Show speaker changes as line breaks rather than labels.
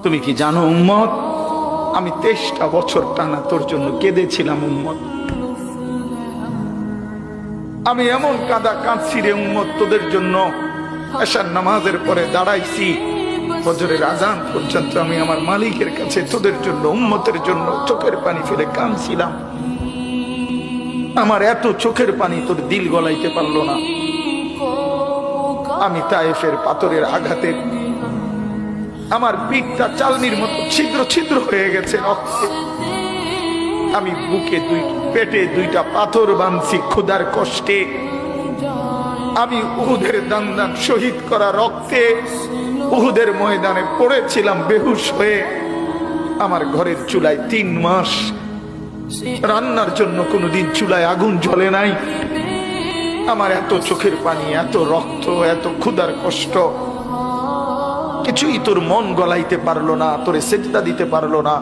তুমি কি জানো উম্মত, আমি 23টা বছর টানা তোর জন্য কেঁদেছিলাম উম্মত। আমি এমন কাঁদা কাঁদছি রে উম্মত তোদের জন্য। এশার নামাজের পরে দাঁড়াইছি, ফজরের আজান পর্যন্ত আমি আমার মালিকের কাছে তোদের জন্য, উম্মতের জন্য চোখের পানি ফেলে কাঁদছিলাম। আমার এত চোখের পানি তোর দিল গলাইতে পারলো না। আমি তায়েফের পাথরের আঘাতে আমার পিঠটা চালনির মতো ছিদ্র ছিদ্র হয়ে গেছে রক্তে। আমি বুকে পেটে 2টা পাথর বাঁধছি ক্ষুধার কষ্টে। আমি উহুদের দান শহীদ করা রক্তে উহুদের ময়দানে পড়েছিলাম বেহুশ হয়ে। আমার ঘরের চুলায় 3 মাস রান্নার জন্য কোনোদিন চুলায় আগুন জ্বলে নাই। আমার এত চোখের পানি, এত রক্ত, এত ক্ষুধার কষ্ট, কিছুই তোর মন গলাইতে পারলো না, তোরে সেজদা দিতে পারলো না।